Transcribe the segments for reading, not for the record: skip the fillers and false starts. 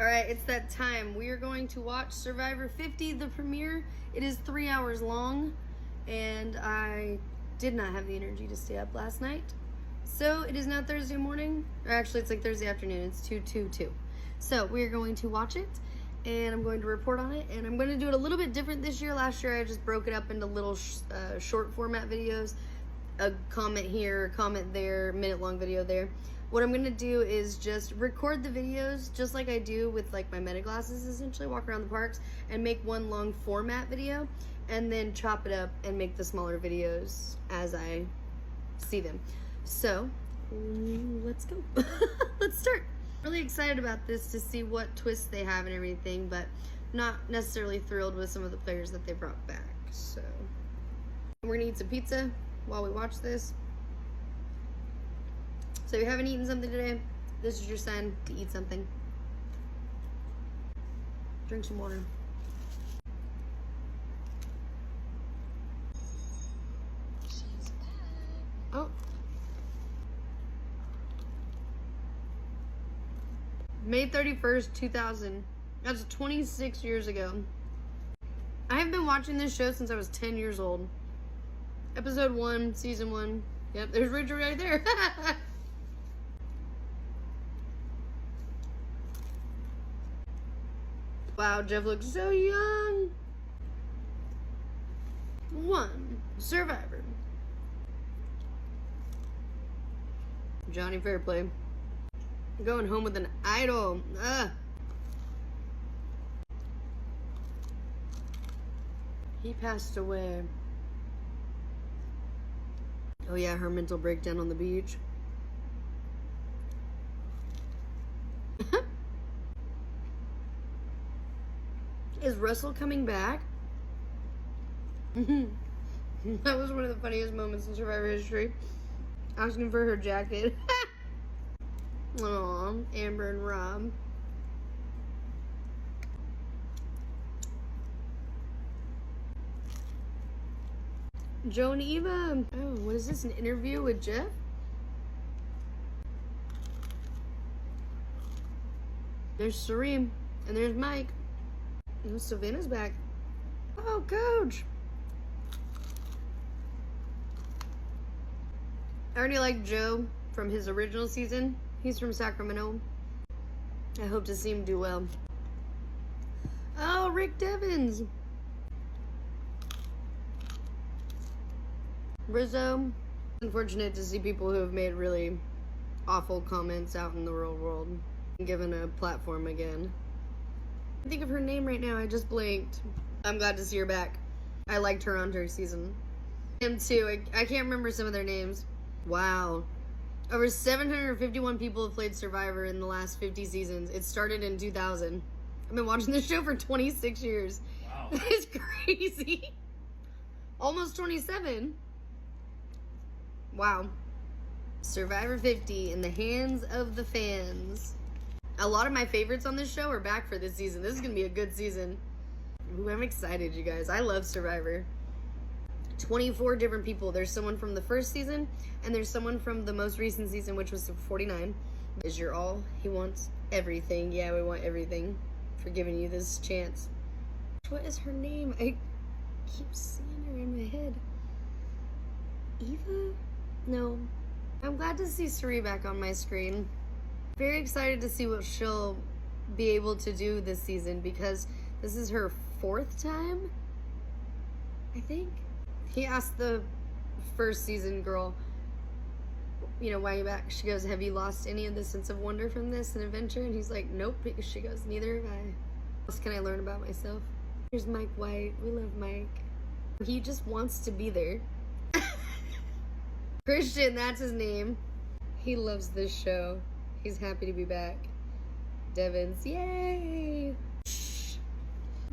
Alright, it's that time. We are going to watch Survivor 50, the premiere. It is 3 hours long, and I did not have the energy to stay up last night. So it is now Thursday morning, or actually it's like Thursday afternoon. It's 2:22. So we are going to watch it, and I'm going to report on it, and I'm going to do it a little bit different this year. Last year I just broke it up into little short format videos. A comment here, a comment there, minute-long video there. What I'm going to do is just record the videos just like I do with like my meta glasses, essentially walk around the parks and make one long format video and then chop it up and make the smaller videos as I see them. So let's go. Let's start. Really excited about this to see what twists they have and everything, but not necessarily thrilled with some of the players that they brought back. So we're gonna eat some pizza while we watch this. So if you haven't eaten something today, this is your sign to eat something. Drink some water. She's back. Oh. May 31st, 2000. That's 26 years ago. I have been watching this show since I was 10 years old. Episode 1, Season 1. Yep, there's Richard right there. Wow, Jeff looks so young. 1. Survivor. Johnny Fairplay. Going home with an idol. Ugh. He passed away. Oh yeah, her mental breakdown on the beach. Is Russell coming back? That was one of the funniest moments in Survivor history. Asking for her jacket. Aw, Amber and Rob. Joe and Eva. Oh, what is this? An interview with Jeff? There's Serene. And there's Mike. Oh, Savannah's back. Oh, Coach. I already like Joe from his original season. He's from Sacramento. I hope to see him do well. Oh, Rick Devens. Rizzo. Unfortunate to see people who have made really awful comments out in the real world given a platform again. I think of her name right now. I just blinked. I'm glad to see her back. I liked her on her season. Him too. I can't remember some of their names. Wow. Over 751 people have played Survivor in the last 50 seasons. It started in 2000. I've been watching this show for 26 years. Wow. It's crazy. Almost 27. Wow. Survivor 50 in the hands of the fans. A lot of my favorites on this show are back for this season. This is going to be a good season. Ooh, I'm excited, you guys. I love Survivor. 24 different people. There's someone from the first season, and there's someone from the most recent season, which was 49. Is your all? He wants everything. Yeah, we want everything for giving you this chance. What is her name? I keep seeing her in my head. Eva? No. I'm glad to see Suri back on my screen. Very excited to see what she'll be able to do this season because this is her 4th time, I think. He asked the first season girl, you know, why are you back? She goes, have you lost any of the sense of wonder from this and adventure? And he's like, nope. Because she goes, neither have I. What else can I learn about myself? Here's Mike White. We love Mike. He just wants to be there. Christian, that's his name. He loves this show. He's happy to be back. Devins, yay! Shh.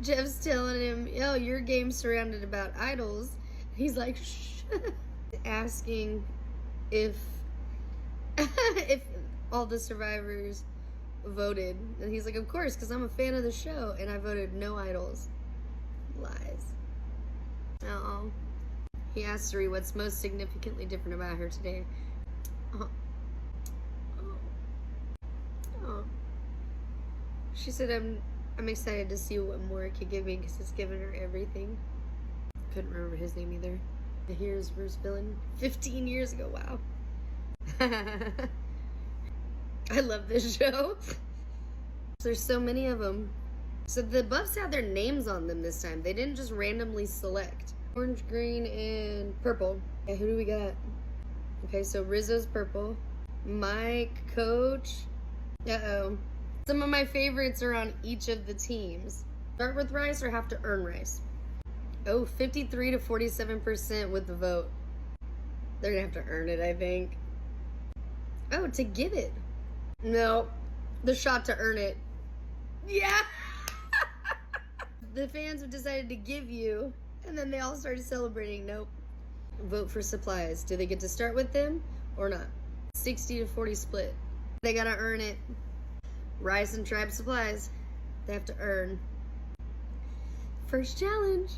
Jeff's telling him, yo, your game's surrounded about idols. He's like, shh. Asking if all the survivors voted. And he's like, of course, because I'm a fan of the show. And I voted no idols. Lies. Uh-oh. He asked Suri what's most significantly different about her today. Oh. She said I'm excited to see what more it could give me because it's given her everything. Couldn't remember his name either. Here's versus villain 15 years ago. Wow. I love this show. There's so many of them. So the buffs had their names on them this time. They didn't just randomly select. Orange, green, and purple. Okay, who do we got? Okay, so Rizzo's purple. Mike, Coach. Uh-oh. Some of my favorites are on each of the teams. Start with rice or have to earn rice? Oh, 53 to 47% with the vote. They're gonna have to earn it, I think. Oh, to give it. No, the shot to earn it. Yeah. The fans have decided to give you, and then they all started celebrating. Nope. Vote for supplies. Do they get to start with them or not? 60 to 40 split. They gotta earn it. Rice and tribe supplies. They have to earn. First challenge.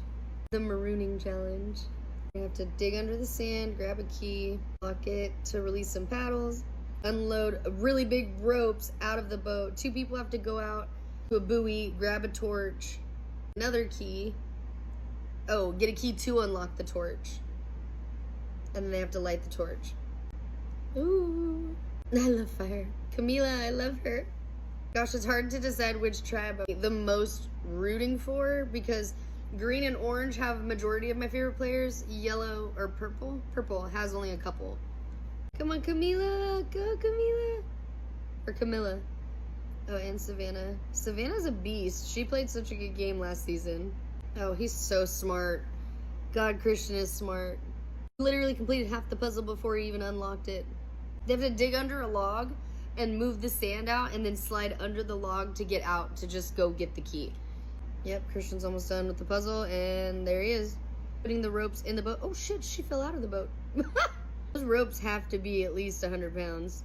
The marooning challenge. You have to dig under the sand, grab a key, lock it to release some paddles, unload really big ropes out of the boat. 2 people have to go out to a buoy, grab a torch, another key. Oh, get a key to unlock the torch. And then they have to light the torch. Ooh, I love fire. Camila, I love her. Gosh, it's hard to decide which tribe I'm the most rooting for because green and orange have a majority of my favorite players. Yellow or purple has only a couple. Come on, Camila. Go, Camila. Or Camilla. Oh, and Savannah. Savannah's a beast. She played such a good game last season. Oh, he's so smart. God, Christian is smart. Literally completed half the puzzle before he even unlocked it. They have to dig under a log and move the sand out and then slide under the log to get out to just go get the key. Yep, Christian's almost done with the puzzle, and there he is. Putting the ropes in the boat. Oh shit, she fell out of the boat. Those ropes have to be at least 100 pounds.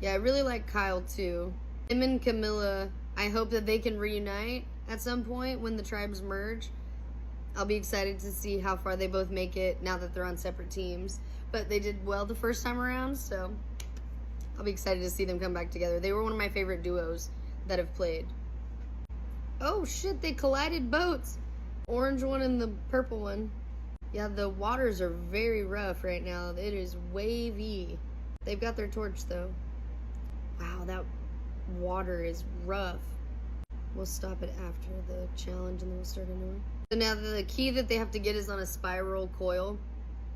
Yeah, I really like Kyle too. Him and Camilla, I hope that they can reunite at some point when the tribes merge. I'll be excited to see how far they both make it now that they're on separate teams. But they did well the first time around, so I'll be excited to see them come back together. They were one of my favorite duos that have played. Oh shit, they collided boats. Orange one and the purple one. Yeah, the waters are very rough right now. It is wavy. They've got their torch though. Wow, that water is rough. We'll stop it after the challenge and then we'll start a new one. So now the key that they have to get is on a spiral coil.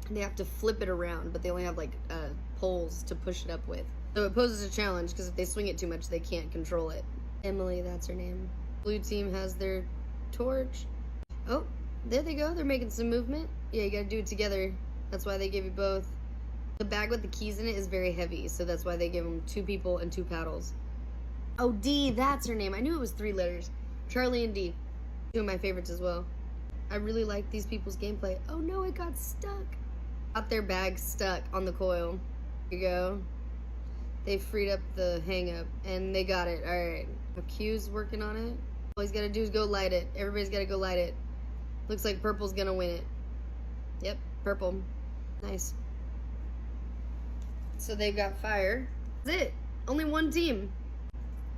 And they have to flip it around, but they only have like poles to push it up with. So it poses a challenge because if they swing it too much, they can't control it. Emily, that's her name. Blue team has their torch. Oh, there they go. They're making some movement. Yeah, you gotta do it together. That's why they give you both. The bag with the keys in it is very heavy, so that's why they give them 2 people and 2 paddles. Oh, D, that's her name. I knew it was 3 letters. Charlie and D. 2 of my favorites as well. I really like these people's gameplay. Oh no, it got stuck. Got their bag stuck on the coil. Here you go. They freed up the hang up and they got it. Alright. Q's working on it. All he's gotta do is go light it. Everybody's gotta go light it. Looks like purple's gonna win it. Yep, purple. Nice. So they've got fire. That's it. Only 1 team.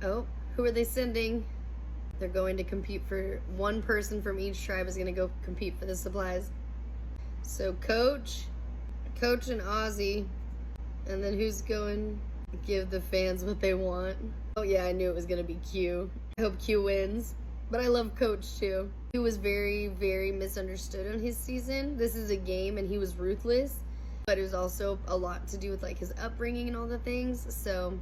Oh, who are they sending? They're going to compete for 1 person from each tribe is gonna go compete for the supplies. So Coach and Ozzy. And then who's going to give the fans what they want? Oh yeah, I knew it was gonna be Q. I hope Q wins. But I love Coach too. He was very, very misunderstood on his season. This is a game and he was ruthless. But it was also a lot to do with like his upbringing and all the things. So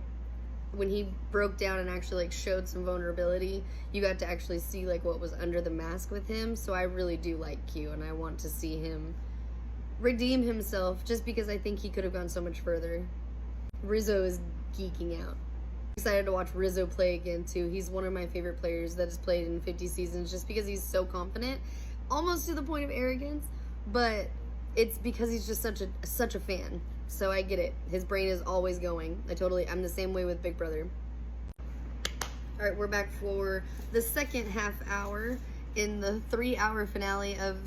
when he broke down and actually like showed some vulnerability, you got to actually see like what was under the mask with him. So I really do like Q and I want to see him redeem himself just because I think he could have gone so much further. Rizzo is geeking out. Excited to watch Rizzo play again too. He's one of my favorite players that has played in 50 seasons just because he's so confident, almost to the point of arrogance, but it's because he's just such a fan. So I get it. His brain is always going. I'm the same way with Big Brother. All right, we're back for the second half hour in the 3-hour finale of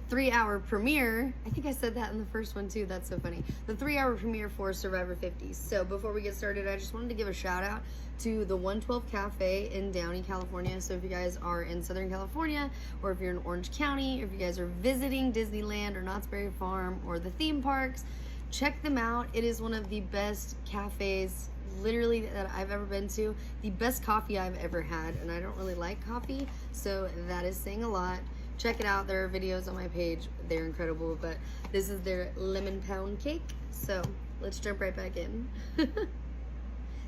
3-hour premiere. I think I said that in the first one too. That's so funny. The 3-hour premiere for Survivor 50. So before we get started, I just wanted to give a shout out to the 112 Cafe in Downey, California. So if you guys are in Southern California, or if you're in Orange County, or if you guys are visiting Disneyland or Knott's Berry Farm or the theme parks, check them out. It is one of the best cafes literally that I've ever been to. The best coffee I've ever had, and I don't really like coffee, so that is saying a lot. Check it out. There are videos on my page. They're incredible, but this is their lemon pound cake. So let's jump right back in.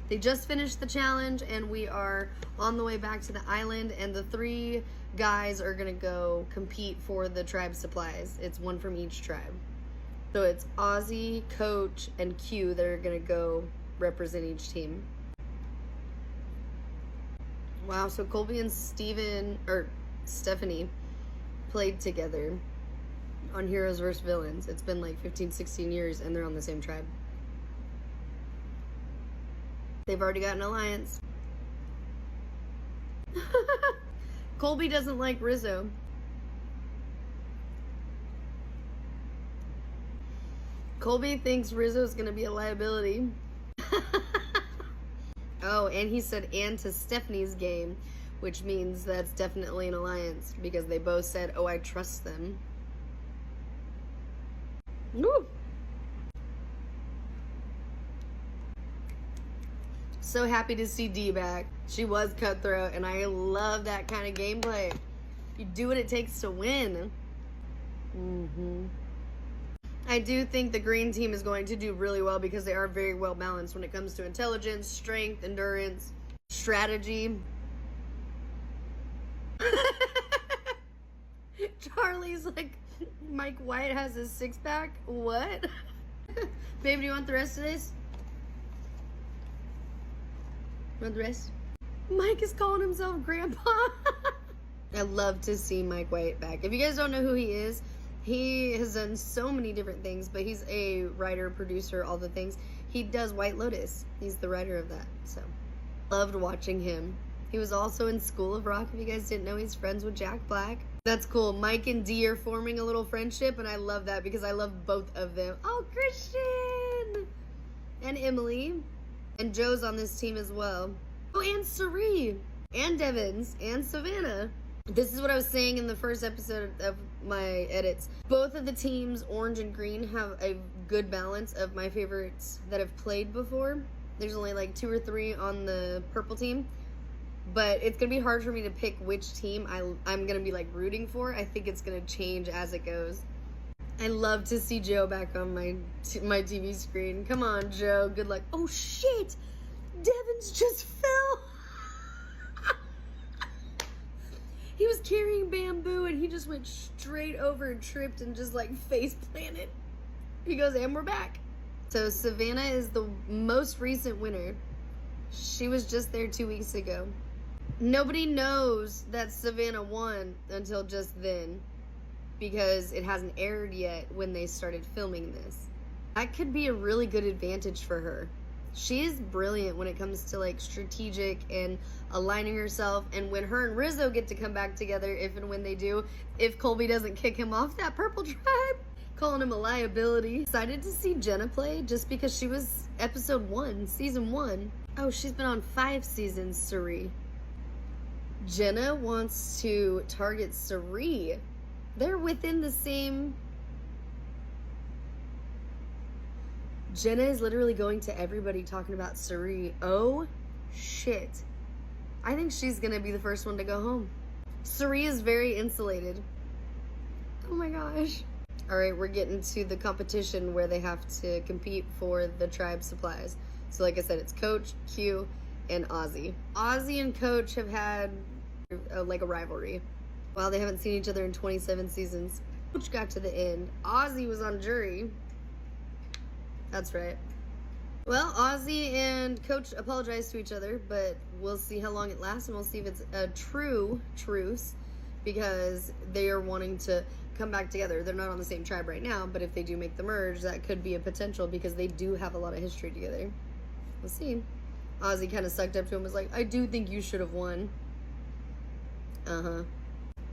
They just finished the challenge and we are on the way back to the island, and the 3 guys are gonna go compete for the tribe supplies. It's one from each tribe. So it's Ozzy, Coach, and Q that are gonna go represent each team. Wow, so Colby and Stephanie played together on Heroes vs. Villains. It's been like 15-16 years and they're on the same tribe. They've already got an alliance. Colby doesn't like Rizzo. Colby thinks Rizzo's gonna be a liability. Oh, and he said and to Stephanie's game, which means that's definitely an alliance because they both said, oh, I trust them. Woo! So happy to see Dee back. She was cutthroat, and I love that kind of gameplay. You do what it takes to win. I do think the green team is going to do really well because they are very well balanced when it comes to intelligence, strength, endurance, strategy. Charlie's like, Mike White has his 6-pack? What? Babe, do you want the rest of this? Want the rest? Mike is calling himself Grandpa. I love to see Mike White back. If you guys don't know who he is, he has done so many different things, but he's a writer, producer, all the things. He does White Lotus. He's the writer of that, so. Loved watching him. He was also in School of Rock. If you guys didn't know, he's friends with Jack Black. That's cool. Mike and Dee are forming a little friendship, and I love that because I love both of them. Oh, Christian! And Emily. And Joe's on this team as well. Oh, and Sari. And Devins. And Savannah. This is what I was saying in the first episode of my edits. Both of the teams, orange and green, have a good balance of my favorites that have played before. There's only like 2 or 3 on the purple team. But it's going to be hard for me to pick which team I'm going to be like rooting for. I think it's going to change as it goes. I love to see Joe back on my TV screen. Come on, Joe. Good luck. Oh, shit. Devins just fell. He was carrying bamboo and he just went straight over and tripped and just like face planted. He goes, and we're back. So Savannah is the most recent winner. She was just there 2 weeks ago. Nobody knows that Savannah won until just then because it hasn't aired yet when they started filming this. That could be a really good advantage for her. She is brilliant when it comes to like strategic and aligning herself, and when her and Rizzo get to come back together, if and when they do, if Colby doesn't kick him off that purple tribe, calling him a liability. Excited to see Jenna play just because she was episode 1, season 1. Oh, she's been on 5 seasons, Sari. Jenna wants to target Sari. They're within the same... Jenna is literally going to everybody talking about Sari. Oh, shit. I think she's going to be the first one to go home. Sari is very insulated. Oh my gosh. All right, we're getting to the competition where they have to compete for the tribe supplies. So like I said, it's Coach, Q, and Ozzy. Ozzy and Coach have had a rivalry. Wow, they haven't seen each other in 27 seasons. Coach got to the end. Ozzy was on jury. That's right. Well, Ozzy and Coach apologized to each other, but we'll see how long it lasts, and we'll see if it's a true truce, because they are wanting to come back together. They're not on the same tribe right now, but if they do make the merge, that could be a potential, because they do have a lot of history together. We'll see. Ozzy kind of sucked up to him, was like, I do think you should have won.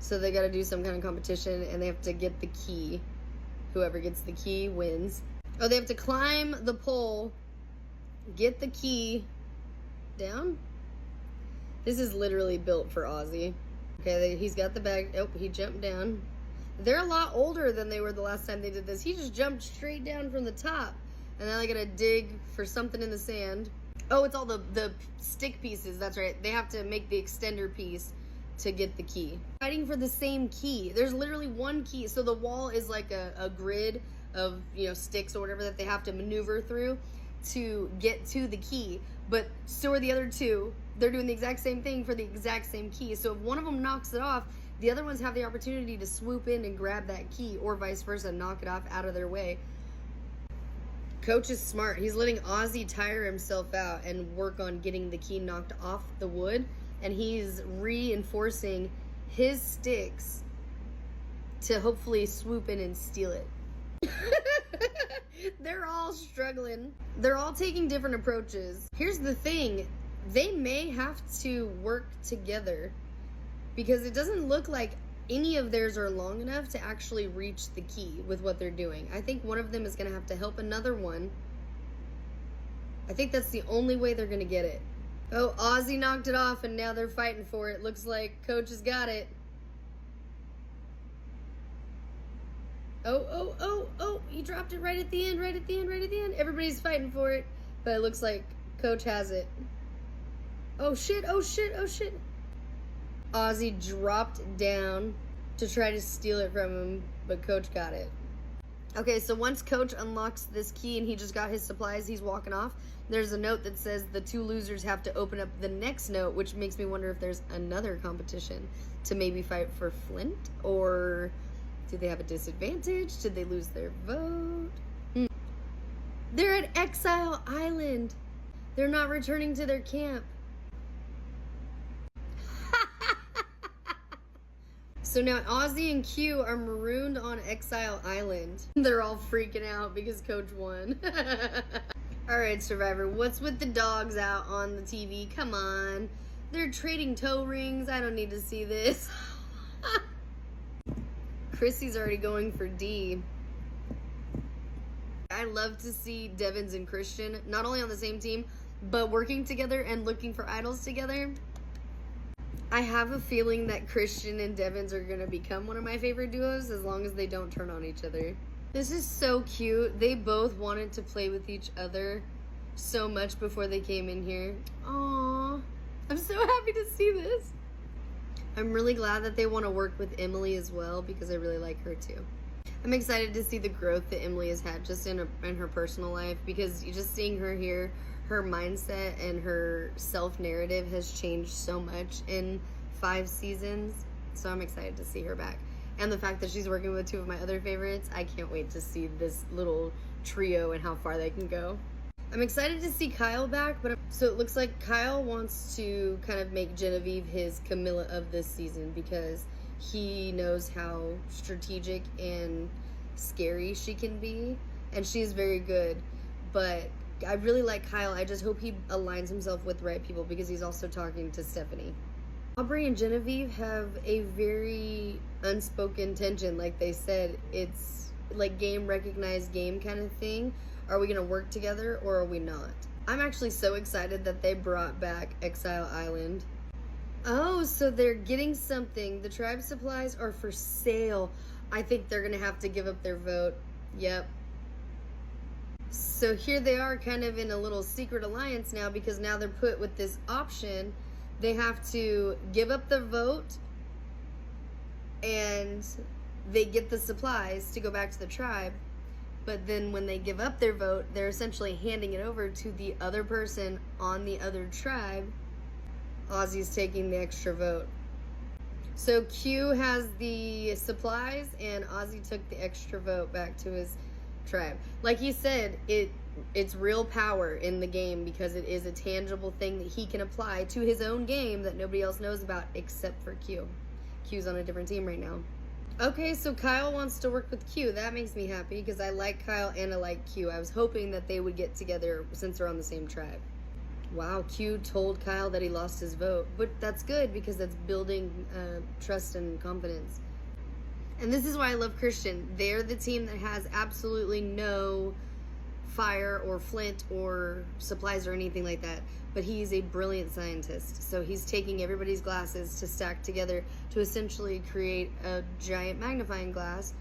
So they got to do some kind of competition, and they have to get the key. Whoever gets the key wins. Oh, they have to climb the pole, get the key down. This is literally built for Ozzy. Okay, he's got the bag. Oh, he jumped down. They're a lot older than they were the last time they did this. He just jumped straight down from the top. And now they gotta dig for something in the sand. Oh, it's all the stick pieces. That's right. They have to make the extender piece to get the key. Fighting for the same key. There's literally one key. So the wall is like a grid of, sticks or whatever that they have to maneuver through to get to the key. But so are the other two. They're doing the exact same thing for the exact same key. So if one of them knocks it off, the other ones have the opportunity to swoop in and grab that key, or vice versa, knock it off out of their way. Coach is smart. He's letting Ozzy tire himself out and work on getting the key knocked off the wood. And he's reinforcing his sticks to hopefully swoop in and steal it. They're all struggling. They're all taking different approaches. Here's the thing. They may have to work together because it doesn't look like any of theirs are long enough to actually reach the key with what they're doing. I think one of them is going to have to help another one. I think that's the only way they're going to get it. Oh, Ozzy knocked it off and now they're fighting for it. Looks like Coach has got it. Oh, he dropped it right at the end, right at the end. Everybody's fighting for it, but it looks like Coach has it. Oh shit. Ozzy dropped down to try to steal it from him, but Coach got it. Okay, so once Coach unlocks this key and he just got his supplies, he's walking off. There's a note that says the two losers have to open up the next note, which makes me wonder if there's another competition to maybe fight for Flint, or do they have a disadvantage? Did they lose their vote? They're at Exile Island. They're not returning to their camp. So now Ozzy and Q are marooned on Exile Island. They're all freaking out because Coach won. Alright, Survivor, what's with the dogs out on the TV? Come on. They're trading toe rings. I don't need to see this. Chrissy's already going for D. I love to see Devins and Christian not only on the same team, but working together and looking for idols together. I have a feeling that Christian and Devins are going to become one of my favorite duos as long as they don't turn on each other. This is so cute. They both wanted to play with each other so much before they came in here. Aww. I'm so happy to see this. I'm really glad that they want to work with Emily as well because I really like her too. I'm excited to see the growth that Emily has had just in her personal life, because just seeing her here, her mindset and her self-narrative has changed so much in 5 seasons. So I'm excited to see her back. And the fact that she's working with 2 of my other favorites, I can't wait to see this little trio and how far they can go. I'm excited to see Kyle back, so it looks like Kyle wants to kind of make Genevieve his Camilla of this season because he knows how strategic and scary she can be, and she's very good. But I really like Kyle. I just hope he aligns himself with the right people because he's also talking to Stephanie. Aubrey and Genevieve have a very unspoken tension. Like they said, it's like game recognized game kind of thing. Are we going to work together or are we not? I'm actually so excited that they brought back Exile Island. Oh, so they're getting something. The tribe supplies are for sale. I think they're going to have to give up their vote. Yep. So here they are kind of in a little secret alliance now, because now they're put with this option. They have to give up their vote and they get the supplies to go back to the tribe. But then when they give up their vote, they're essentially handing it over to the other person on the other tribe. Ozzy's taking the extra vote. So Q has the supplies and Ozzy took the extra vote back to his tribe. Like he said, it's real power in the game because it is a tangible thing that he can apply to his own game that nobody else knows about except for Q. Q's on a different team right now. Okay, so Kyle wants to work with Q. That makes me happy because I like Kyle and I like Q. I was hoping that they would get together since they're on the same tribe. Wow, Q told Kyle that he lost his vote. But that's good because that's building trust and confidence. And this is why I love Christian. They're the team that has absolutely no fire or flint or supplies or anything like that. But he's a brilliant scientist. So he's taking everybody's glasses to stack together to essentially create a giant magnifying glass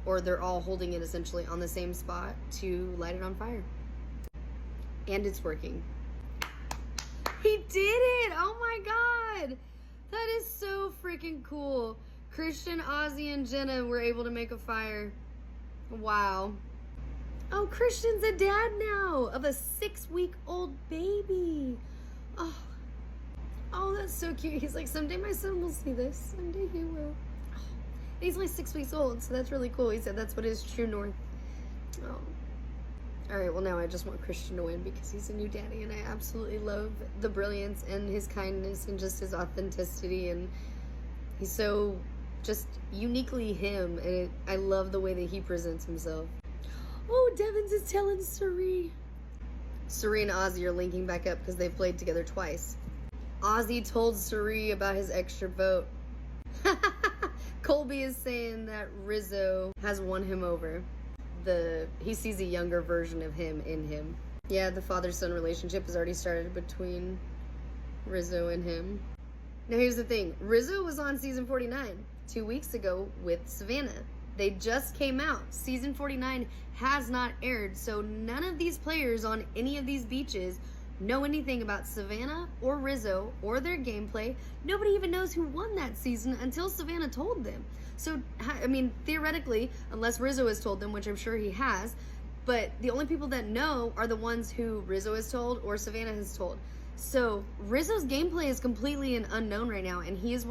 or they're all holding it essentially on the same spot to light it on fire. And it's working. He did it! Oh my god! That is so freaking cool. Christian, Ozzy, and Jenna were able to make a fire. Wow. Oh, Christian's a dad now of a 6-week-old baby. Oh, that's so cute. He's like, someday my son will see this. Someday he will. He's like 6 weeks old, so that's really cool. He said that's what his true north. Oh. All right, well, now I just want Christian to win because he's a new daddy, and I absolutely love the brilliance and his kindness and just his authenticity, and he's so just uniquely him, and I love the way that he presents himself. Oh, Devins is telling Suri. Suri and Ozzy are linking back up because they've played together twice. Ozzy told Suri about his extra vote. Colby is saying that Rizzo has won him over. He sees a younger version of him in him. Yeah, the father-son relationship has already started between Rizzo and him. Now here's the thing. Rizzo was on season 49 2 weeks ago with Savannah. They just came out. Season 49 has not aired, so none of these players on any of these beaches know anything about Savannah or Rizzo or their gameplay. Nobody even knows who won that season until Savannah told them. So, I mean, theoretically, unless Rizzo has told them, which I'm sure he has, but the only people that know are the ones who Rizzo has told or Savannah has told. So, Rizzo's gameplay is completely an unknown right now, and he is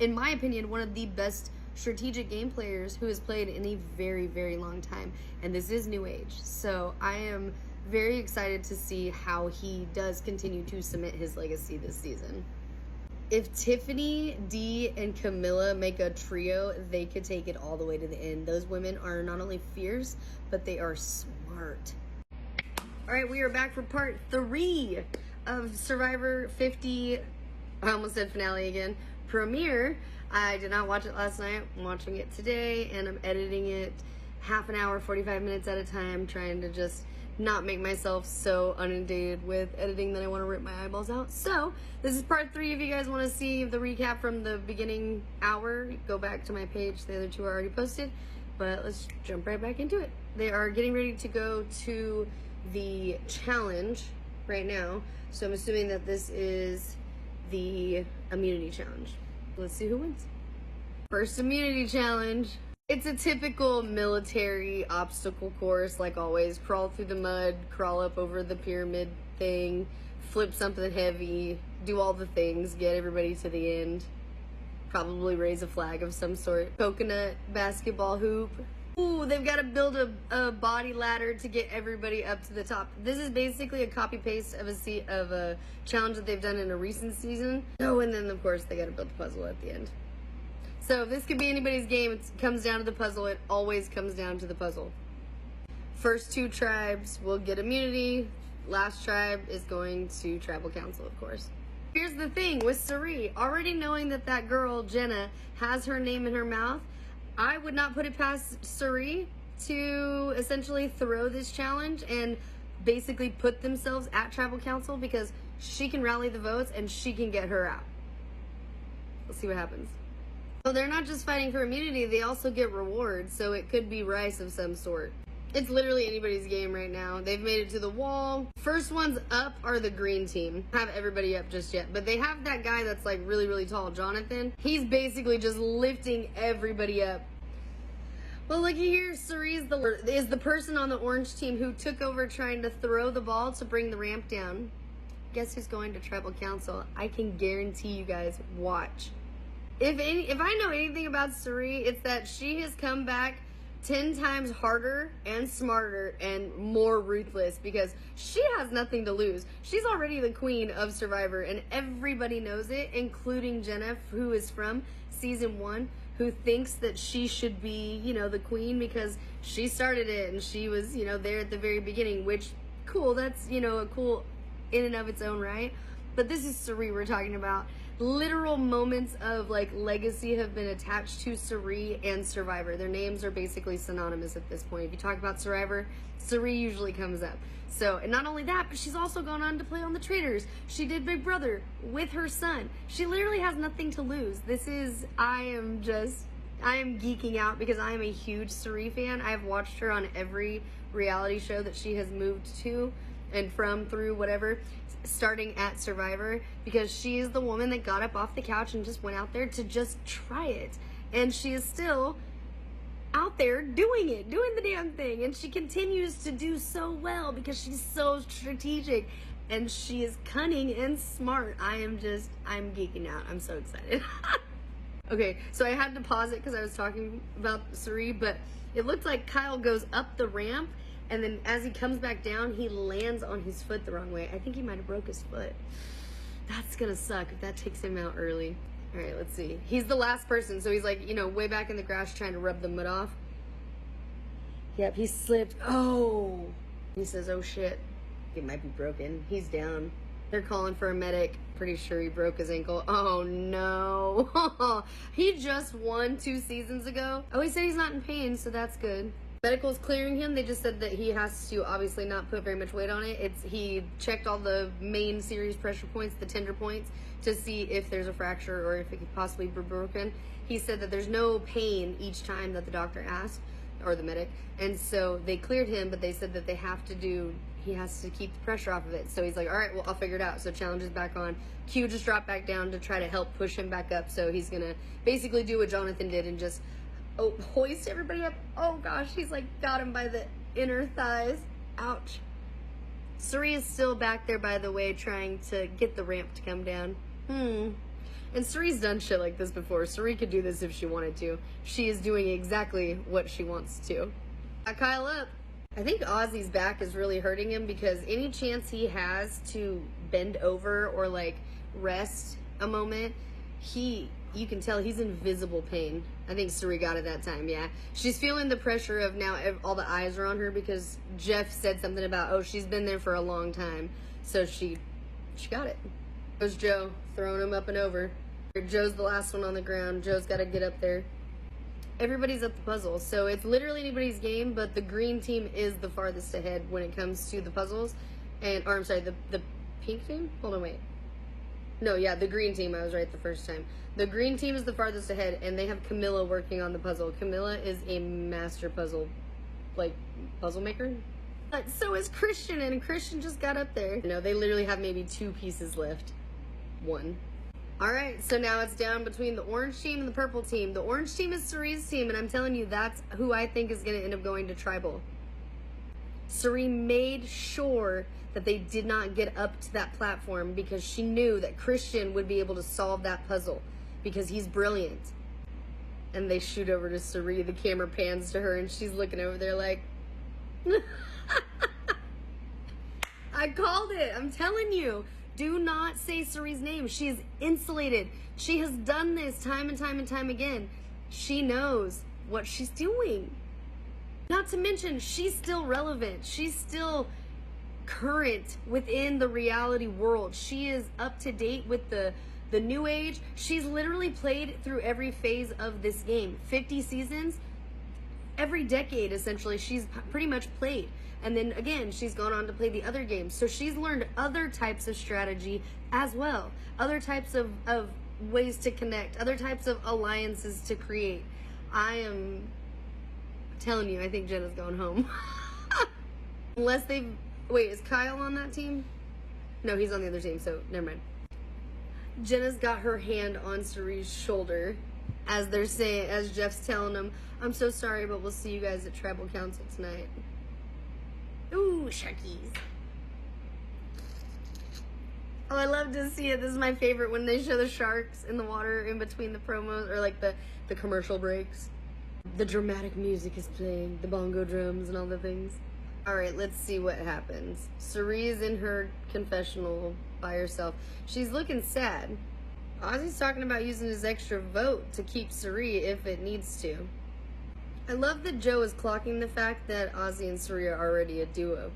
in my opinion, one of the best strategic game players who has played in a very, very long time. And this is New Age. So, I am very excited to see how he does continue to cement his legacy this season. If Tiffany, Dee, and Camilla make a trio, they could take it all the way to the end. Those women are not only fierce, but they are smart. All right, we are back for part 3 of Survivor 50. I almost said finale again. Premiere. I did not watch it last night. I'm watching it today, and I'm editing it half an hour, 45 minutes at a time, trying to just not make myself so inundated with editing that I want to rip my eyeballs out. So, this is part 3. If you guys want to see the recap from the beginning hour, go back to my page. The other 2 are already posted. But let's jump right back into it. They are getting ready to go to the challenge right now. So I'm assuming that this is the immunity challenge. Let's see who wins. First immunity challenge. It's a typical military obstacle course, like always. Crawl through the mud, crawl up over the pyramid thing, flip something heavy, do all the things, get everybody to the end. Probably raise a flag of some sort. Coconut basketball hoop. Ooh, they've got to build a body ladder to get everybody up to the top. This is basically a copy-paste of a challenge that they've done in a recent season. Oh, and then, of course, they got to build the puzzle at the end. So if this could be anybody's game, it comes down to the puzzle. It always comes down to the puzzle. First 2 tribes will get immunity. Last tribe is going to tribal council, of course. Here's the thing with Suri. Already knowing that girl, Jenna, has her name in her mouth, I would not put it past Suri to essentially throw this challenge and basically put themselves at tribal council because she can rally the votes and she can get her out. Let's see what happens. So they're not just fighting for immunity, they also get rewards, so it could be rice of some sort. It's literally anybody's game right now. They've made it to the wall. First ones up are the green team. Have everybody up just yet, but they have that guy that's like really, really tall, Jonathan. He's basically just lifting everybody up. Well, looky here, Cerise is the person on the orange team who took over trying to throw the ball to bring the ramp down. Guess who's going to tribal council? I can guarantee you guys, watch. If I know anything about Suri, it's that she has come back 10 times harder and smarter and more ruthless because she has nothing to lose. She's already the queen of Survivor and everybody knows it, including Jenna, who is from season 1, who thinks that she should be, the queen because she started it and she was, there at the very beginning, which, cool, that's, a cool in and of its own right. But this is Cirie we're talking about. Literal moments of like legacy have been attached to Cirie and Survivor. Their names are basically synonymous at this point. If you talk about Survivor, Cirie usually comes up. So, and not only that, but she's also gone on to play on The Traitors. She did Big Brother with her son. She literally has nothing to lose. I am geeking out because I am a huge Cirie fan. I've watched her on every reality show that she has moved to and from, through, whatever, starting at Survivor, because she is the woman that got up off the couch and just went out there to just try it. And she is still out there doing the damn thing. And she continues to do so well because she's so strategic and she is cunning and smart. I'm geeking out. I'm so excited. Okay, so I had to pause it because I was talking about Cirie, but it looked like Kyle goes up the ramp, and then as he comes back down, he lands on his foot the wrong way. I think he might have broke his foot. That's gonna suck if that takes him out early. All right, let's see. He's the last person, so he's like, way back in the grass trying to rub the mud off. Yep, he slipped. Oh! He says, oh shit. It might be broken. He's down. They're calling for a medic. Pretty sure he broke his ankle. Oh no. He just won 2 seasons ago. Oh, he said he's not in pain, so that's good. Medical's clearing him. They just said that he has to obviously not put very much weight on it. He checked all the main series pressure points, the tender points, to see if there's a fracture or if it could possibly be broken. He said that there's no pain each time that the doctor asked, or the medic, and so they cleared him, but they said that he has to keep the pressure off of it. So he's like, all right, well, I'll figure it out. So challenge is back on. Q just dropped back down to try to help push him back up. So he's gonna basically do what Jonathan did and just hoist everybody up. Oh gosh, he's like got him by the inner thighs. Ouch. Cirie is still back there, by the way, trying to get the ramp to come down. And Cirie's done shit like this before. Cirie could do this if she wanted to. She is doing exactly what she wants to. Got Kyle up. I think Ozzy's back is really hurting him because any chance he has to bend over or like rest a moment, you can tell he's in visible pain. I think Cirie got it that time, yeah. She's feeling the pressure of now all the eyes are on her because Jeff said something about, oh, she's been there for a long time. So she got it. There's Joe throwing him up and over. Joe's the last one on the ground. Joe's got to get up there. Everybody's at the puzzle, so it's literally anybody's game, but the green team is the farthest ahead when it comes to the puzzles. I'm sorry, the pink team? Hold on, wait. No, yeah, the green team, I was right the first time. The green team is the farthest ahead, and they have Camilla working on the puzzle. Camilla is a master puzzle maker. But so is Christian, and Christian just got up there. No, they literally have maybe 2 pieces left. 1. All right, so now it's down between the orange team and the purple team. The orange team is Cirie's team, and I'm telling you, that's who I think is going to end up going to Tribal. Cirie made sure that they did not get up to that platform because she knew that Christian would be able to solve that puzzle because he's brilliant. And they shoot over to Cirie. The camera pans to her, and she's looking over there like... I called it. I'm telling you. Do not say Cirie's name. She is insulated. She has done this time and time and time again. She knows what she's doing. Not to mention, she's still relevant. She's still current within the reality world. She is up to date with the new age. She's literally played through every phase of this game. 50 seasons, every decade, essentially, she's pretty much played. And then again, she's gone on to play the other games. So she's learned other types of strategy as well. Other types of ways to connect. Other types of alliances to create. I am telling you, I think Jenna's going home. Unless they've... Wait, is Kyle on that team? No, he's on the other team, so never mind. Jenna's got her hand on Cirie's shoulder as they're saying, as Jeff's telling them, I'm so sorry, but we'll see you guys at Tribal Council tonight. Ooh, sharkies. Oh, I love to see it. This is my favorite when they show the sharks in the water in between the promos or like the commercial breaks. The dramatic music is playing, the bongo drums and all the things. All right, let's see what happens. Cirie's in her confessional by herself. She's looking sad. Ozzy's talking about using his extra vote to keep Cirie if it needs to. I love that Joe is clocking the fact that Ozzy and Cirie are already a duo.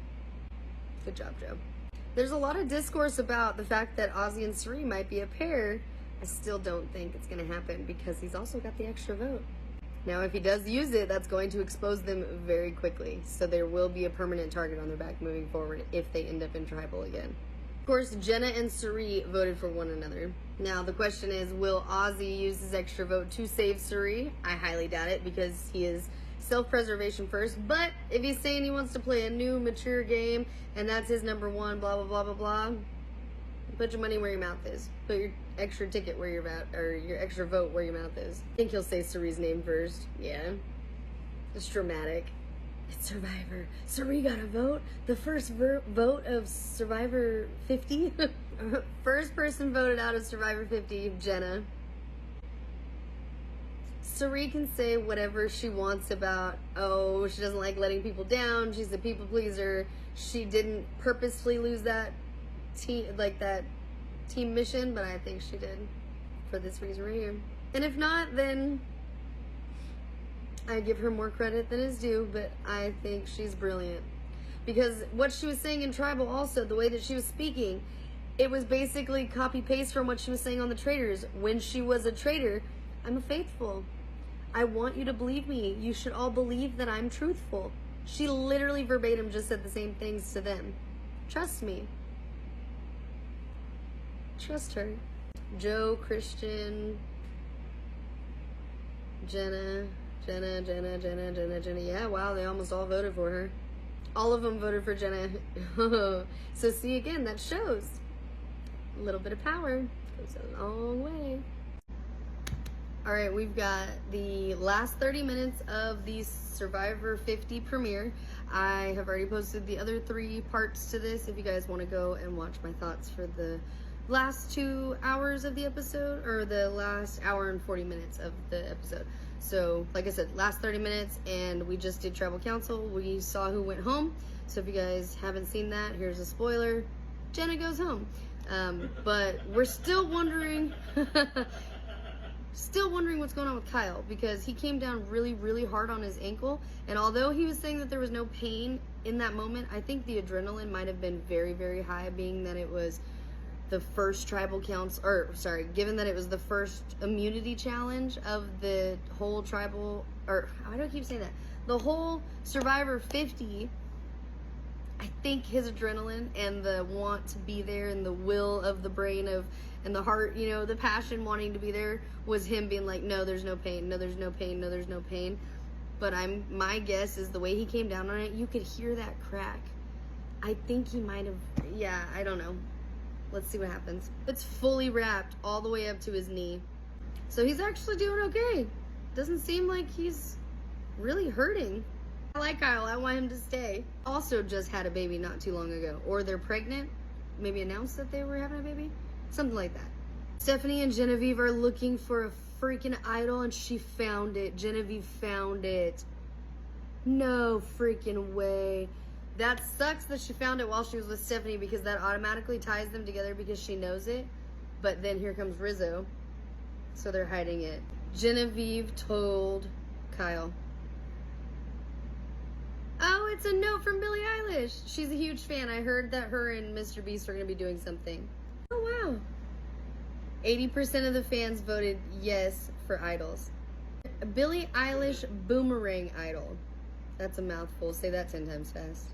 Good job, Joe. There's a lot of discourse about the fact that Ozzy and Suri might be a pair. I still don't think it's going to happen because he's also got the extra vote. Now, if he does use it, that's going to expose them very quickly. So there will be a permanent target on their back moving forward if they end up in tribal again. Of course, Jenna and Suri voted for one another. Now, the question is, will Ozzy use his extra vote to save Suri? I highly doubt it because he is self-preservation first. But if he's saying he wants to play a new, mature game and that's his number one, blah, blah, blah, blah, blah, put your money where your mouth is. Put your extra ticket where your mouth, or your extra vote where your mouth is. I think he'll say Suri's name first. Yeah. It's dramatic. It's Survivor. Suri got a vote. The first vote of Survivor 50. First person voted out of Survivor 50, Jenna. Suri can say whatever she wants about, oh, she doesn't like letting people down. She's a people pleaser. She didn't purposefully lose that team mission, but I think she did for this reason right here. And if not, then I give her more credit than is due, but I think she's brilliant. Because what she was saying in Tribal also, the way that she was speaking, it was basically copy-paste from what she was saying on the Traitors. When she was a traitor, I'm a faithful. I want you to believe me. You should all believe that I'm truthful. She literally verbatim just said the same things to them. Trust me. Trust her. Joe, Christian, Jenna. Yeah, wow, they almost all voted for her. All of them voted for Jenna. So see, again, that shows a little bit of power goes a long way. All right, we've got the last 30 minutes of the Survivor 50 premiere. I have already posted the other 3 parts to this if you guys want to go and watch my thoughts for the last 2 hours of the episode, or the last hour and 40 minutes of the episode. So, like I said, last 30 minutes, and we just did Tribal Council. We saw who went home. So if you guys haven't seen that, here's a spoiler. Jenna goes home. But we're still wondering... Still wondering what's going on with Kyle, because he came down really, really hard on his ankle. And although he was saying that there was no pain in that moment, I think the adrenaline might have been very, very high, being that it was the first Tribal Council, or sorry, given that it was the first immunity challenge of the whole Tribal, or why do I keep saying that? The whole Survivor 50. I think his adrenaline and the want to be there and the will of the brain of, and the heart, you know, the passion wanting to be there was him being like, no, there's no pain, no, there's no pain, no, there's no pain. But my guess is the way he came down on it, you could hear that crack. I think he might have, yeah, I don't know. Let's see what happens. It's fully wrapped all the way up to his knee. So he's actually doing okay. Doesn't seem like he's really hurting. I like Kyle. I want him to stay. Also just had a baby not too long ago. Or they're pregnant. Maybe announced that they were having a baby. Something like that. Stephanie and Genevieve are looking for a freaking idol, and she found it. Genevieve found it. No freaking way. That sucks that she found it while she was with Stephanie, because that automatically ties them together because she knows it. But then here comes Rizzo. So they're hiding it. Genevieve told Kyle. Oh, it's a note from Billie Eilish. She's a huge fan. I heard that her and Mr. Beast are going to be doing something. Oh, wow. 80% of the fans voted yes for idols. Billie Eilish boomerang idol. That's a mouthful. Say that 10 times fast.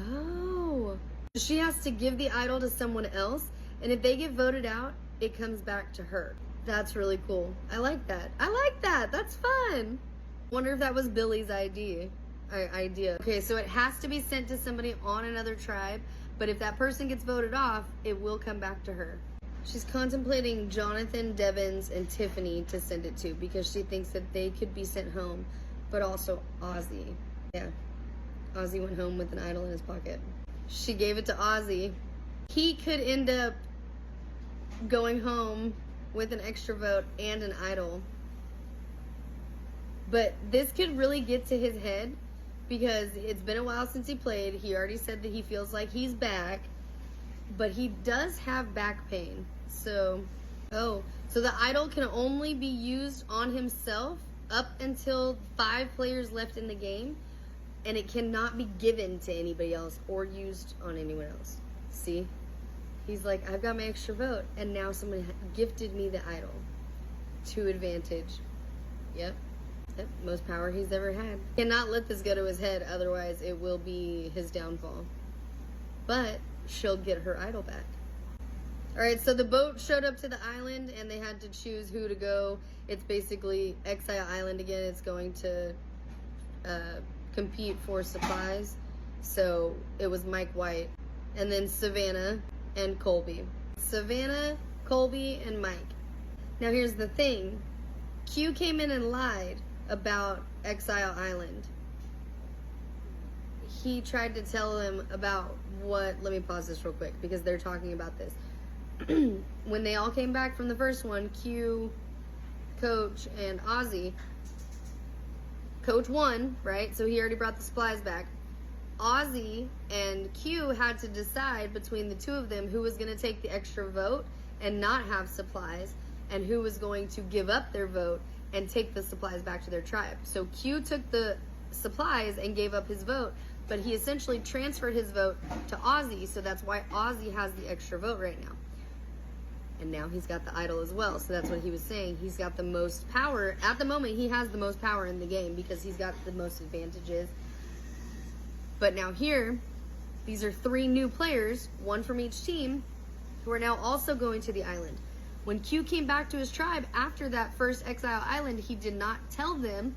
Oh. She has to give the idol to someone else, and if they get voted out, it comes back to her. That's really cool. I like that. I like that. That's fun. Wonder if that was Billie's idea. Okay, so it has to be sent to somebody on another tribe, but if that person gets voted off, it will come back to her. She's contemplating Jonathan, Devins, and Tiffany to send it to, because she thinks that they could be sent home, but also Ozzy. Yeah, Ozzy went home with an idol in his pocket. She gave it to Ozzy. He could end up going home with an extra vote and an idol. But this could really get to his head, because it's been a while since he played. He already said that he feels like he's back, but he does have back pain. So the idol can only be used on himself up until 5 players left in the game, and it cannot be given to anybody else or used on anyone else. See? He's like, I've got my extra vote, and now somebody gifted me the idol. To advantage. Yep. Most power he's ever had. Cannot let this go to his head, otherwise it will be his downfall. But she'll get her idol back. Alright, so the boat showed up to the island, and they had to choose who to go. It's basically Exile Island again. It's going to compete for supplies. So it was Mike White, and then Savannah and Colby. Savannah, Colby, and Mike. Now here's the thing. Q came in and lied about Exile Island. He tried to tell him about what... Let me pause this real quick because they're talking about this. When they all came back from the first one, Q, Coach, and Ozzy. Coach won, right? So he already brought the supplies back. Ozzy and Q had to decide between the two of them who was going to take the extra vote and not have supplies, and who was going to give up their vote and take the supplies back to their tribe. So Q took the supplies and gave up his vote, but he essentially transferred his vote to Ozzy, so that's why Ozzy has the extra vote right now. And now he's got the idol as well, so that's what he was saying. He's got the most power. At the moment, he has the most power in the game because he's got the most advantages. But now here, these are 3 new players, 1 from each team, who are now also going to the island. When Q came back to his tribe after that first Exile Island, he did not tell them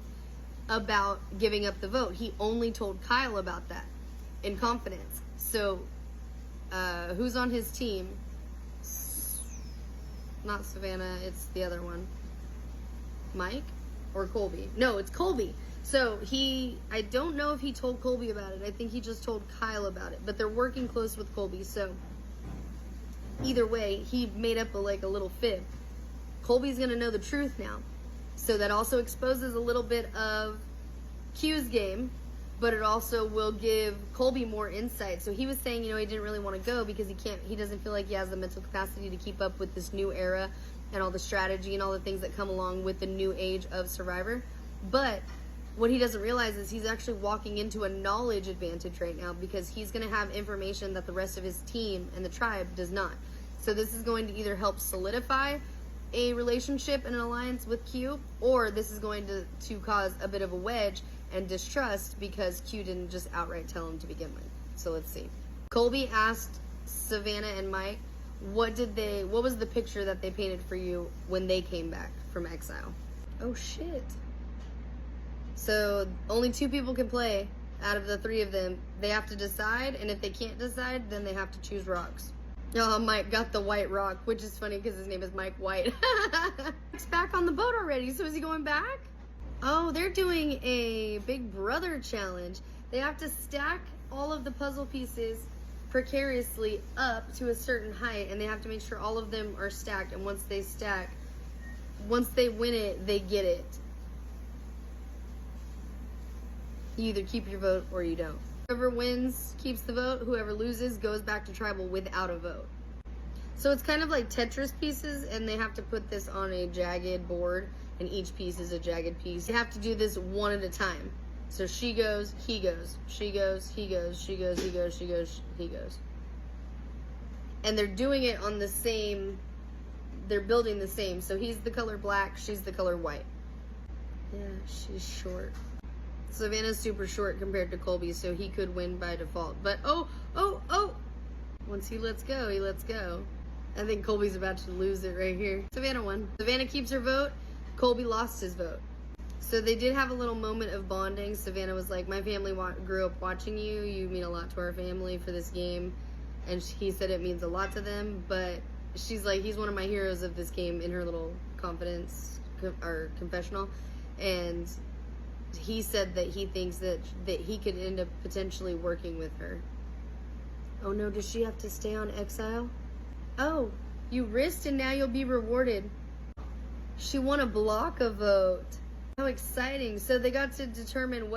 about giving up the vote. He only told Kyle about that in confidence. So, who's on his team? Not Savannah, it's the other one. Mike or Colby? No, it's Colby. So I don't know if he told Colby about it. I think he just told Kyle about it. But they're working close with Colby, so either way, he made up a little fib. Colby's gonna know the truth now. So that also exposes a little bit of Q's game, but it also will give Colby more insight. So he was saying, he didn't really want to go because he doesn't feel like he has the mental capacity to keep up with this new era and all the strategy and all the things that come along with the new age of Survivor. But what he doesn't realize is he's actually walking into a knowledge advantage right now because he's going to have information that the rest of his team and the tribe does not. So this is going to either help solidify a relationship and an alliance with Q, or this is going to cause a bit of a wedge and distrust because Q didn't just outright tell him to begin with. So let's see. Colby asked Savannah and Mike, what was the picture that they painted for you when they came back from exile? Oh shit. So only 2 people can play out of the 3 of them. They have to decide, and if they can't decide, then they have to choose rocks. Oh, Mike got the white rock, which is funny because his name is Mike White. He's back on the boat already, so is he going back? Oh, they're doing a Big Brother challenge. They have to stack all of the puzzle pieces precariously up to a certain height, and they have to make sure all of them are stacked, and once they win it, they get it. You either keep your vote or you don't. Whoever wins keeps the vote. Whoever loses goes back to tribal without a vote. So it's kind of like Tetris pieces, and they have to put this on a jagged board, and each piece is a jagged piece. They have to do this one at a time. So she goes, he goes, she goes, he goes, she goes, he goes, she goes, he goes. And they're doing it on the same, they're building the same. So he's the color black, she's the color white. Yeah, she's short. Savannah's super short compared to Colby, so he could win by default. But oh! Once he lets go, he lets go. I think Colby's about to lose it right here. Savannah won. Savannah keeps her vote. Colby lost his vote. So they did have a little moment of bonding. Savannah was like, my family grew up watching you. You mean a lot to our family for this game. And he said it means a lot to them. But she's like, he's one of my heroes of this game in her little confidence or confessional. And he said that he thinks that he could end up potentially working with her. Oh no, does she have to stay on exile? Oh, you risked and now you'll be rewarded. She won a block a vote. How exciting. So they got to determine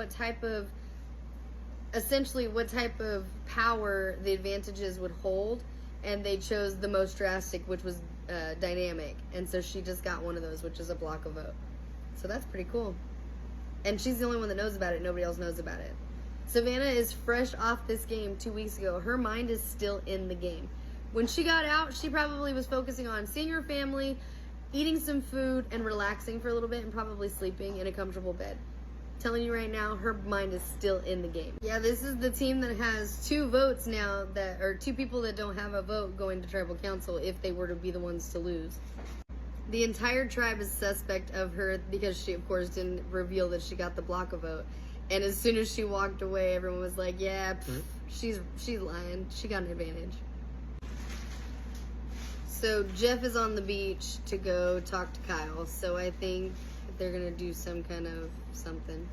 essentially what type of power the advantages would hold, and they chose the most drastic, which was dynamic. And so she just got one of those, which is a block a vote. So that's pretty cool. And she's the only one that knows about it. Nobody else knows about it. Savannah is fresh off this game 2 weeks ago. Her mind is still in the game. When she got out, she probably was focusing on seeing her family, eating some food, and relaxing for a little bit, and probably sleeping in a comfortable bed. Telling you right now, her mind is still in the game. Yeah, this is the team that has 2 votes now, or 2 people that don't have a vote going to tribal council if they were to be the ones to lose. The entire tribe is suspect of her because she, of course, didn't reveal that she got the block a vote. And as soon as she walked away, everyone was like, yeah, she's lying. She got an advantage. So Jeff is on the beach to go talk to Kyle. So I think they're going to do some kind of something.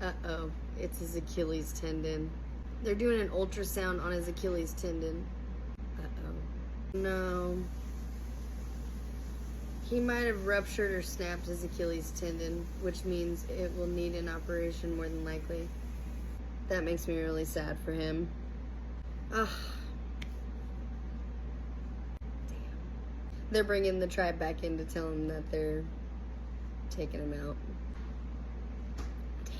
Uh-oh. It's his Achilles tendon. They're doing an ultrasound on his Achilles tendon. Uh-oh. No. He might have ruptured or snapped his Achilles tendon, which means it will need an operation more than likely. That makes me really sad for him. Ugh. Damn. They're bringing the tribe back in to tell him that they're taking him out. Damn.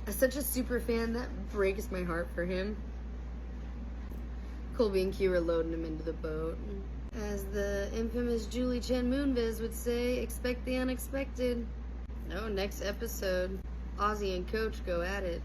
As such a super fan, that breaks my heart for him. Colby and Q are loading him into the boat. As the infamous Julie Chen Moonves would say, expect the unexpected. Oh, next episode, Ozzy and Coach go at it.